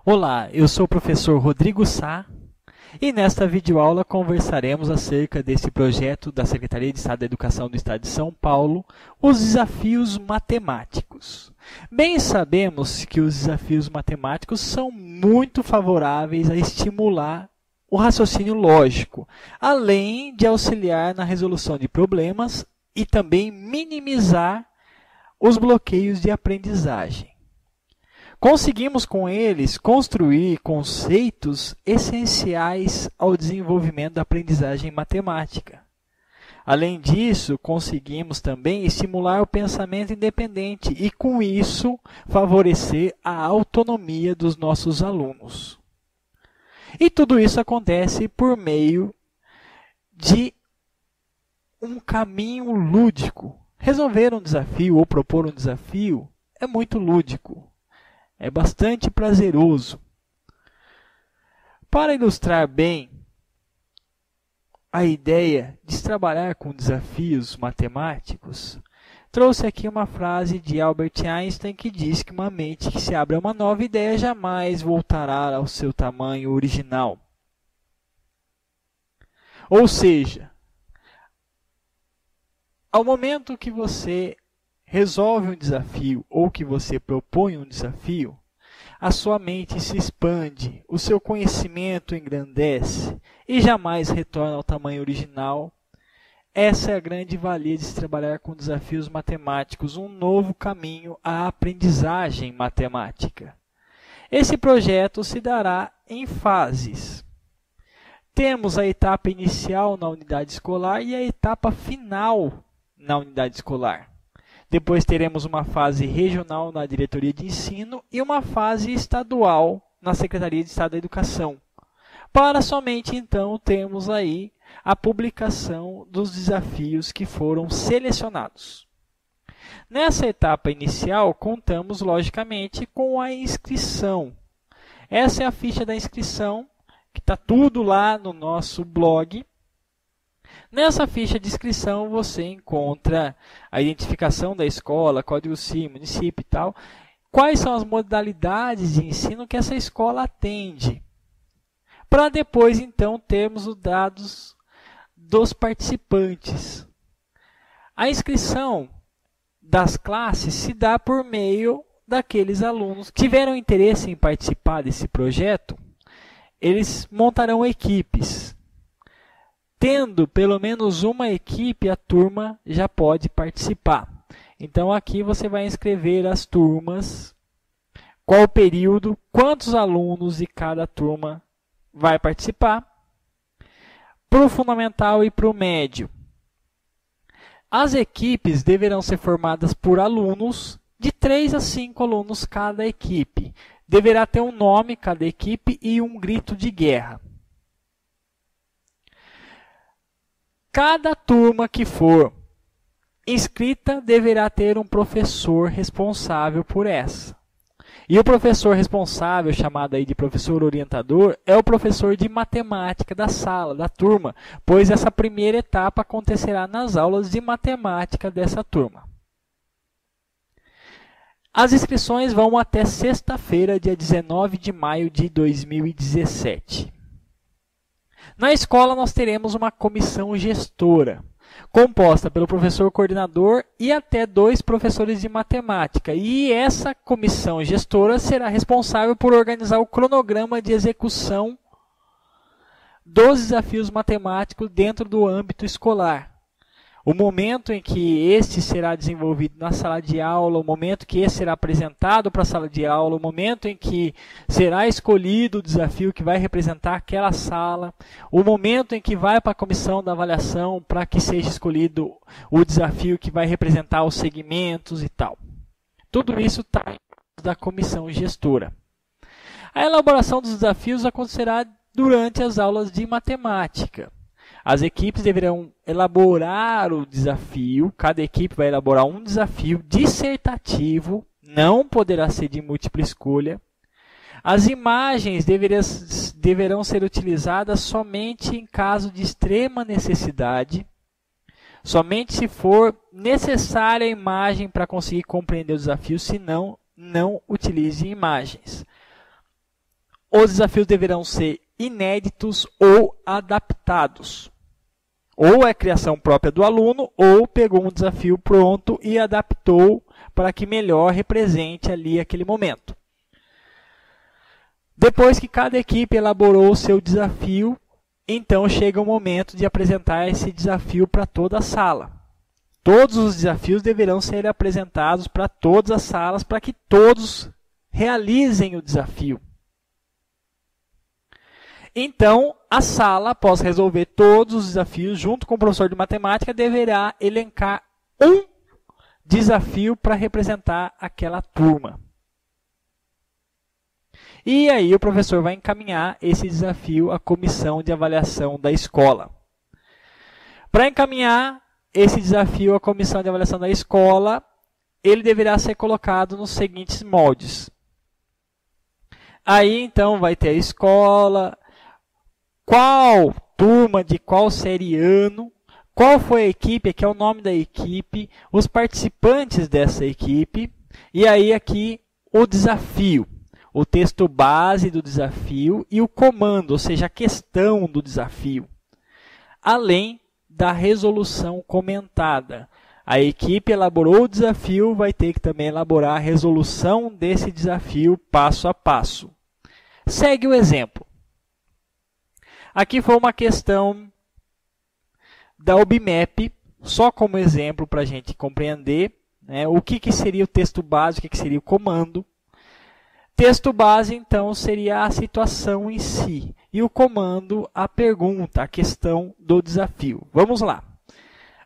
Olá, eu sou o professor Rodrigo Sá e nesta videoaula conversaremos acerca desse projeto da Secretaria de Estado da Educação do Estado de São Paulo, os desafios matemáticos. Bem sabemos que os desafios matemáticos são muito favoráveis a estimular o raciocínio lógico, além de auxiliar na resolução de problemas e também minimizar os bloqueios de aprendizagem. Conseguimos com eles construir conceitos essenciais ao desenvolvimento da aprendizagem matemática. Além disso, conseguimos também estimular o pensamento independente e, com isso, favorecer a autonomia dos nossos alunos. E tudo isso acontece por meio de um caminho lúdico. Resolver um desafio ou propor um desafio é muito lúdico. É bastante prazeroso. Para ilustrar bem a ideia de se trabalhar com desafios matemáticos, trouxe aqui uma frase de Albert Einstein que diz que uma mente que se abre a uma nova ideia jamais voltará ao seu tamanho original. Ou seja, ao momento que você resolve um desafio ou que você propõe um desafio, a sua mente se expande, o seu conhecimento engrandece e jamais retorna ao tamanho original. Essa é a grande valia de se trabalhar com desafios matemáticos, um novo caminho à aprendizagem matemática. Esse projeto se dará em fases. Temos a etapa inicial na unidade escolar e a etapa final na unidade escolar. Depois teremos uma fase regional na diretoria de ensino e uma fase estadual na Secretaria de Estado da Educação. Para somente então termos aí a publicação dos desafios que foram selecionados. Nessa etapa inicial, contamos logicamente com a inscrição. Essa é a ficha da inscrição, que está tudo lá no nosso blog. Nessa ficha de inscrição você encontra a identificação da escola, código CIR, município e tal. Quais são as modalidades de ensino que essa escola atende. Para depois, então, termos os dados dos participantes. A inscrição das classes se dá por meio daqueles alunos que tiveram interesse em participar desse projeto. Eles montarão equipes. Tendo pelo menos uma equipe, a turma já pode participar. Então, aqui você vai inscrever as turmas, qual período, quantos alunos de cada turma vai participar, para o fundamental e para o médio. As equipes deverão ser formadas por alunos, de 3 a 5 alunos cada equipe. Deverá ter um nome cada equipe e um grito de guerra. Cada turma que for inscrita deverá ter um professor responsável por essa. E o professor responsável, chamado aí de professor orientador, é o professor de matemática da sala, da turma, pois essa primeira etapa acontecerá nas aulas de matemática dessa turma. As inscrições vão até sexta-feira, dia 19 de maio de 2017. Na escola, nós teremos uma comissão gestora, composta pelo professor coordenador e até 2 professores de matemática. E essa comissão gestora será responsável por organizar o cronograma de execução dos desafios matemáticos dentro do âmbito escolar. O momento em que este será desenvolvido na sala de aula, o momento que esse será apresentado para a sala de aula, o momento em que será escolhido o desafio que vai representar aquela sala, o momento em que vai para a comissão da avaliação para que seja escolhido o desafio que vai representar os segmentos e tal. Tudo isso está da comissão gestora. A elaboração dos desafios acontecerá durante as aulas de matemática. As equipes deverão elaborar o desafio, cada equipe vai elaborar um desafio dissertativo, não poderá ser de múltipla escolha. As imagens deverão ser utilizadas somente em caso de extrema necessidade, somente se for necessária a imagem para conseguir compreender o desafio, senão, não utilize imagens. os desafios deverão ser inéditos ou adaptados. Ou é criação própria do aluno, ou pegou um desafio pronto e adaptou para que melhor represente ali aquele momento. Depois que cada equipe elaborou o seu desafio, então chega o momento de apresentar esse desafio para toda a sala. Todos os desafios deverão ser apresentados para todas as salas para que todos realizem o desafio. Então, a sala, após resolver todos os desafios, junto com o professor de matemática, deverá elencar um desafio para representar aquela turma. E aí o professor vai encaminhar esse desafio à comissão de avaliação da escola. Para encaminhar esse desafio à comissão de avaliação da escola, ele deverá ser colocado nos seguintes moldes. Aí, então, vai ter a escola, qual turma de qual série ano, qual foi a equipe, aqui é o nome da equipe, os participantes dessa equipe, e aí aqui o desafio, o texto base do desafio e o comando, ou seja, a questão do desafio, além da resolução comentada. A equipe elaborou o desafio, vai ter que também elaborar a resolução desse desafio passo a passo. Segue o exemplo. Aqui foi uma questão da OBMEP, só como exemplo para a gente compreender, né, o que seria o texto base, o que seria o comando. Texto base, então, seria a situação em si. E o comando, a pergunta, a questão do desafio. Vamos lá.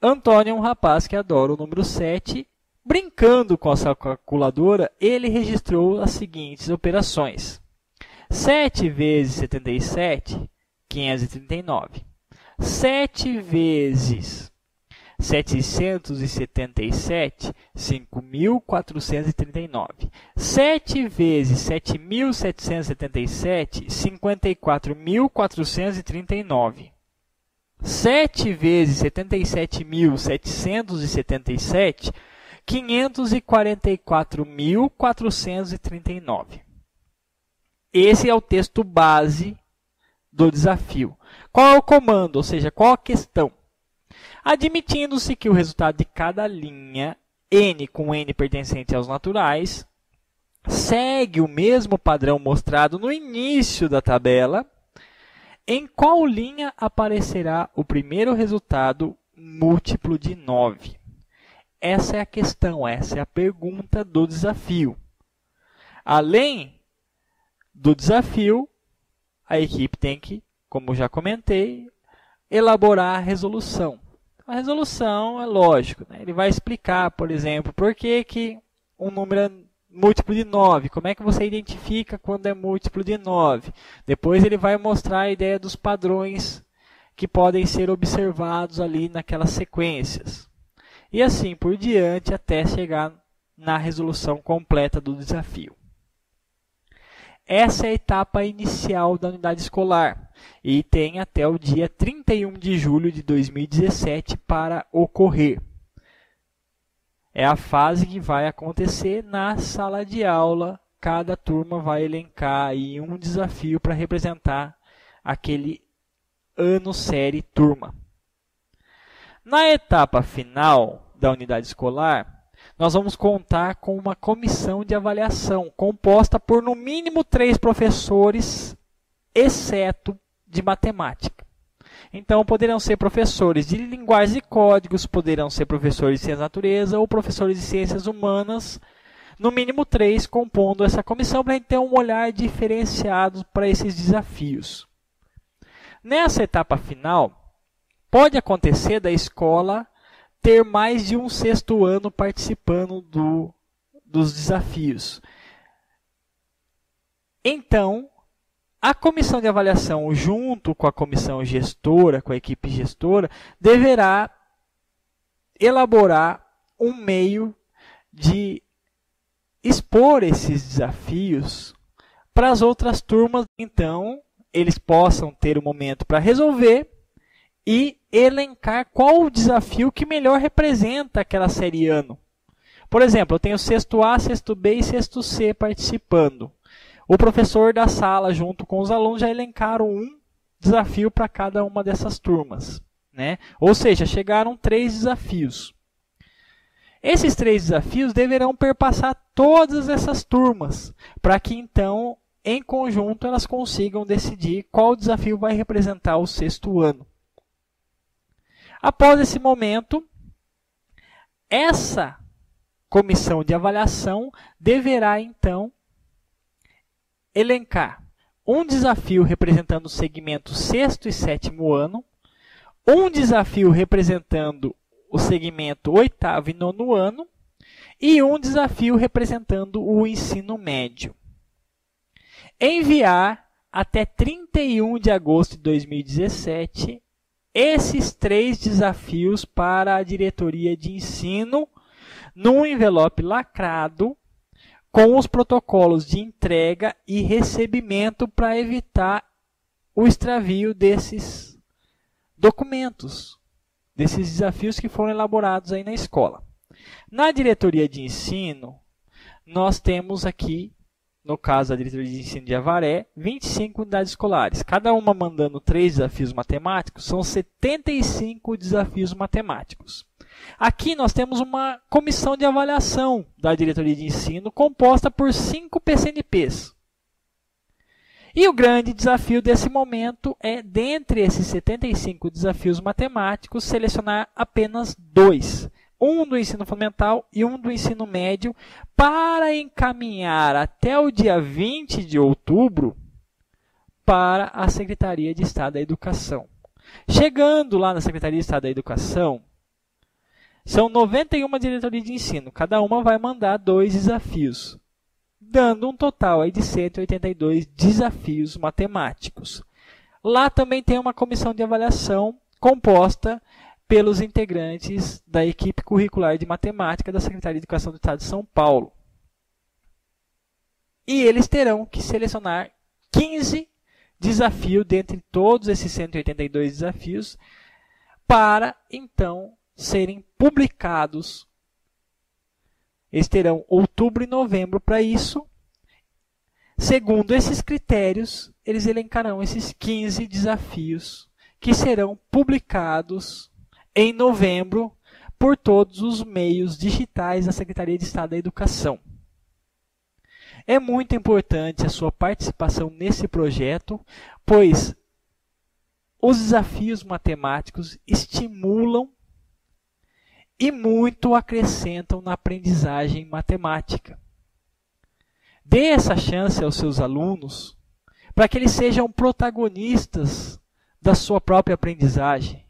Antônio é um rapaz que adora o número 7. Brincando com a sua calculadora, ele registrou as seguintes operações. 7 vezes 77, 539. 7 vezes 777, 5.439. 7 vezes 7.777, 54.439. 7 vezes 77.777, 544.439. Esse é o texto base do desafio. Qual é o comando, ou seja, qual a questão? Admitindo-se que o resultado de cada linha, n com n pertencente aos naturais, segue o mesmo padrão mostrado no início da tabela, em qual linha aparecerá o primeiro resultado múltiplo de 9? Essa é a questão, essa é a pergunta do desafio. Além do desafio, a equipe tem que, como já comentei, elaborar a resolução. A resolução é lógico, né? Ele vai explicar, por exemplo, por que um número é múltiplo de 9, como é que você identifica quando é múltiplo de 9. Depois ele vai mostrar a ideia dos padrões que podem ser observados ali naquelas sequências. E assim por diante até chegar na resolução completa do desafio. Essa é a etapa inicial da unidade escolar e tem até o dia 31 de julho de 2017 para ocorrer. É a fase que vai acontecer na sala de aula. Cada turma vai elencar aí um desafio para representar aquele ano, série, turma. Na etapa final da unidade escolar, nós vamos contar com uma comissão de avaliação, composta por no mínimo 3 professores, exceto de matemática. Então, poderão ser professores de linguagens e códigos, poderão ser professores de ciências da natureza ou professores de ciências humanas, no mínimo 3, compondo essa comissão para a gente ter um olhar diferenciado para esses desafios. Nessa etapa final, pode acontecer da escola ter mais de um sexto ano participando dos desafios. Então, a comissão de avaliação, junto com a comissão gestora, com a equipe gestora, deverá elaborar um meio de expor esses desafios para as outras turmas. Então, eles possam ter um momento para resolver e elencar qual o desafio que melhor representa aquela série ano. Por exemplo, eu tenho sexto A, sexto B e sexto C participando. o professor da sala, junto com os alunos, já elencaram um desafio para cada uma dessas turmas, né? Ou seja, chegaram 3 desafios. Esses 3 desafios deverão perpassar todas essas turmas, para que então, em conjunto, elas consigam decidir qual desafio vai representar o 6º ano. Após esse momento, essa comissão de avaliação deverá então elencar um desafio representando o segmento 6º e 7º ano, um desafio representando o segmento 8º e 9º ano e um desafio representando o ensino médio. Enviar até 31 de agosto de 2017 esses 3 desafios para a diretoria de ensino num envelope lacrado com os protocolos de entrega e recebimento para evitar o extravio desses documentos, desses desafios que foram elaborados aí na escola. Na diretoria de ensino, nós temos aqui, no caso da diretoria de ensino de Avaré, 25 unidades escolares. Cada uma mandando 3 desafios matemáticos, são 75 desafios matemáticos. Aqui nós temos uma comissão de avaliação da diretoria de ensino composta por 5 PCNPs. E o grande desafio desse momento é, dentre esses 75 desafios matemáticos, selecionar apenas 2. Um do ensino fundamental e um do ensino médio, para encaminhar até o dia 20 de outubro para a Secretaria de Estado da Educação. Chegando lá na Secretaria de Estado da Educação, são 91 diretorias de ensino, cada uma vai mandar 2 desafios, dando um total aí de 182 desafios matemáticos. Lá também tem uma comissão de avaliação composta pelos integrantes da equipe curricular de matemática da Secretaria de Educação do Estado de São Paulo. E eles terão que selecionar 15 desafios dentre todos esses 182 desafios para, então, serem publicados. Eles terão outubro e novembro para isso. Segundo esses critérios, eles elencarão esses 15 desafios que serão publicados em novembro por todos os meios digitais da Secretaria de Estado da Educação. É muito importante a sua participação nesse projeto, pois os desafios matemáticos estimulam e muito acrescentam na aprendizagem matemática. Dê essa chance aos seus alunos para que eles sejam protagonistas da sua própria aprendizagem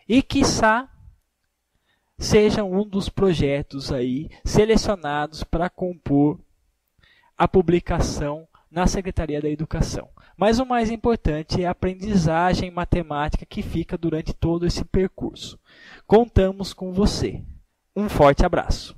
e, quiçá, sejam um dos projetos aí selecionados para compor a publicação na Secretaria da Educação. Mas o mais importante é a aprendizagem matemática que fica durante todo esse percurso. Contamos com você. Um forte abraço.